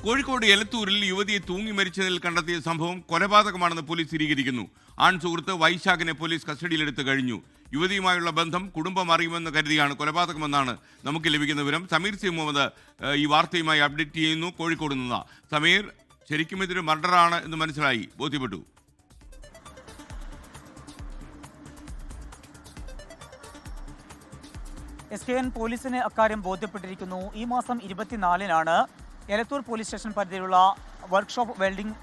കോഴിക്കോട് എലത്തൂരിൽ യുവതിയെ തൂങ്ങി മരിച്ചതിൽ കണ്ടെത്തിയ സംഭവം കൊലപാതകമാണെന്ന് പോലീസ് സ്ഥിരീകരിക്കുന്നു. ആൺ സുഹൃത്ത് വൈശാഖിനെ പോലീസ് കസ്റ്റഡിയിലെടുത്ത് കഴിഞ്ഞു. യുവതിയുമായുള്ള ബന്ധം കുടുംബം അറിയുമെന്ന് കരുതിയാണ് കൊലപാതകമെന്നാണ് നമുക്ക് ലഭിക്കുന്ന വിവരം. സമീർ സി മുഹമ്മദ് ഈ വാർത്തയുമായി അപ്ഡേറ്റ് ചെയ്യുന്നു കോഴിക്കോട് നിന്ന്. സമീർ, ശരിക്കും ഇതൊരു മർഡറാണ് എന്ന് മനസ്സിലായി, ബോധ്യപ്പെട്ടു? SKN പോലീസിന് അക്കാര്യം ബോധ്യപ്പെട്ടിരിക്കുന്നു. ഈ മാസം 24-നാണ് എലത്തൂർ പോലീസ് സ്റ്റേഷൻ പരിധിയിലുള്ള വർക്ക്ഷോപ്പ് വെൽഡിംഗ്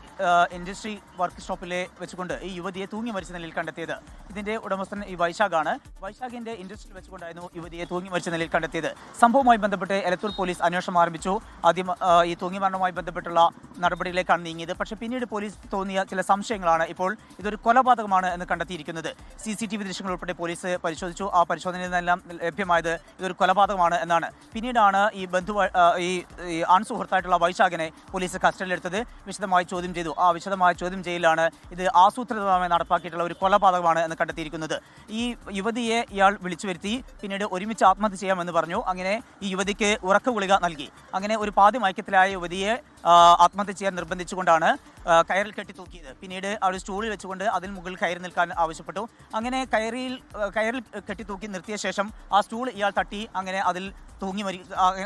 ഇൻഡസ്ട്രി വർക്ക്ഷോപ്പിലെ വെച്ചുകൊണ്ട് ഈ യുവതിയെ തൂങ്ങി മരിച്ച നിലയിൽ കണ്ടെത്തിയത്. ഇതിന്റെ ഉടമസ്ഥൻ ഈ വൈശാഖാണ്. വൈശാഖിന്റെ ഇൻഡസ്ട്രിയിൽ വെച്ചുകൊണ്ടായിരുന്നു യുവതിയെ തൂങ്ങി മരിച്ച നിലയിൽ കണ്ടെത്തിയത്. സംഭവവുമായി ബന്ധപ്പെട്ട് എലത്തൂർ പോലീസ് അന്വേഷണം ആരംഭിച്ചു. ആദ്യം ഈ തൂങ്ങി മരണവുമായി ബന്ധപ്പെട്ടുള്ള നടപടികളിലേക്കാണ് നീങ്ങിയത്. പക്ഷേ പിന്നീട് പോലീസ് തോന്നിയ ചില സംശയങ്ങളാണ് ഇപ്പോൾ ഇതൊരു കൊലപാതകമാണ് എന്ന് കണ്ടെത്തിയിരിക്കുന്നത്. CCTV ദൃശ്യങ്ങൾ ഉൾപ്പെടെ പോലീസ് പരിശോധിച്ചു. ആ പരിശോധനയിൽ നിന്നെല്ലാം ലഭ്യമായത് ഇതൊരു കൊലപാതകമാണ് എന്നാണ്. പിന്നീടാണ് ഈ ഈ ആൺ സുഹൃത്തായിട്ടുള്ള വൈശാഖിനെ പോലീസ് കസ്റ്റഡിയിലെടുത്തത്. വിശദമായി ചോദ്യം ചെയ്തു. ആ വിശദമായ ചോദ്യം ചെയ്യലാണ് ഇത് ആസൂത്രിതമായി നടപ്പാക്കിയിട്ടുള്ള ഒരു കൊലപാതകമാണ് എന്ന് കണ്ടെത്തിയിരിക്കുന്നത്. ഈ യുവതിയെ ഇയാൾ വിളിച്ചു വരുത്തി. പിന്നീട് ഒരുമിച്ച് ആത്മഹത്യ ചെയ്യാമെന്ന് പറഞ്ഞു. അങ്ങനെ ഈ യുവതിക്ക് ഉറക്ക ഗുളിക നൽകി. അങ്ങനെ ഒരു പാതി മയക്കത്തിലായ യുവതിയെ ആത്മഹത്യ ചെയ്യാൻ നിർബന്ധിച്ചുകൊണ്ടാണ് കയറിൽ കെട്ടിത്തൂക്കിയത്. പിന്നീട് അവർ സ്റ്റൂളിൽ വെച്ചുകൊണ്ട് അതിന് മുകളിൽ കയറി നിൽക്കാൻ ആവശ്യപ്പെട്ടു. അങ്ങനെ കയറിൽ കെട്ടിത്തൂക്കി നിർത്തിയ ശേഷം ആ സ്റ്റൂൾ ഇയാൾ തട്ടി അങ്ങനെ അതിൽ തൂങ്ങി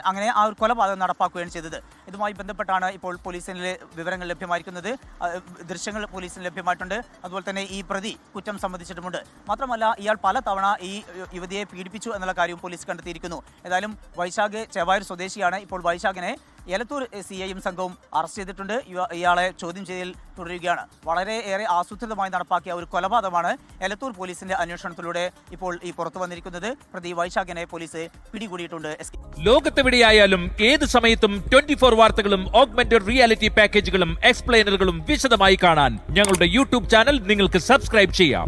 അങ്ങനെ ആ ഒരു കൊലപാതകം നടപ്പാക്കുകയാണ് ചെയ്തത്. ഇതുമായി ബന്ധപ്പെട്ടാണ് ഇപ്പോൾ പോലീസിന് വിവരങ്ങൾ ലഭ്യമായിരിക്കുന്നത്. ദൃശ്യങ്ങൾ പോലീസിന് ലഭ്യമായിട്ടുണ്ട്. അതുപോലെ തന്നെ ഈ പ്രതി കുറ്റം സമ്മതിച്ചിട്ടുമുണ്ട്. മാത്രമല്ല ഇയാൾ പല തവണ ഈ യുവതിയെ പീഡിപ്പിച്ചു എന്നുള്ള കാര്യവും പോലീസ് കണ്ടെത്തിയിരിക്കുന്നു. ഏതായാലും വൈശാഖ് ചെവായൂർ സ്വദേശിയാണ്. ഇപ്പോൾ വൈശാഖിനെ എലത്തൂർ CIയും സംഘവും അറസ്റ്റ് ചെയ്തിട്ടുണ്ട്. ഇയാളെ ചോദ്യം ചെയ്യൽ തുടരുകയാണ്. വളരെയേറെ ആസൂത്രിതമായി നടപ്പാക്കിയ ഒരു കൊലപാതകമാണ് എലത്തൂർ പോലീസിന്റെ അന്വേഷണത്തിലൂടെ ഇപ്പോൾ ഈ പുറത്തു വന്നിരിക്കുന്നത്. പ്രതി വൈശാഖിനെ പോലീസ് പിടികൂടിയിട്ടുണ്ട്. ലോകത്തെവിടെയായാലും ഏത് സമയത്തും 24 വാർത്തകളും ഓഗ്മെന്റഡ് റിയാലിറ്റി പാക്കേജുകളും എക്സ്പ്ലെയിനറുകളും വിശദമായി കാണാൻ ഞങ്ങളുടെ YouTube ചാനൽ നിങ്ങൾക്ക് സബ്സ്ക്രൈബ് ചെയ്യാം.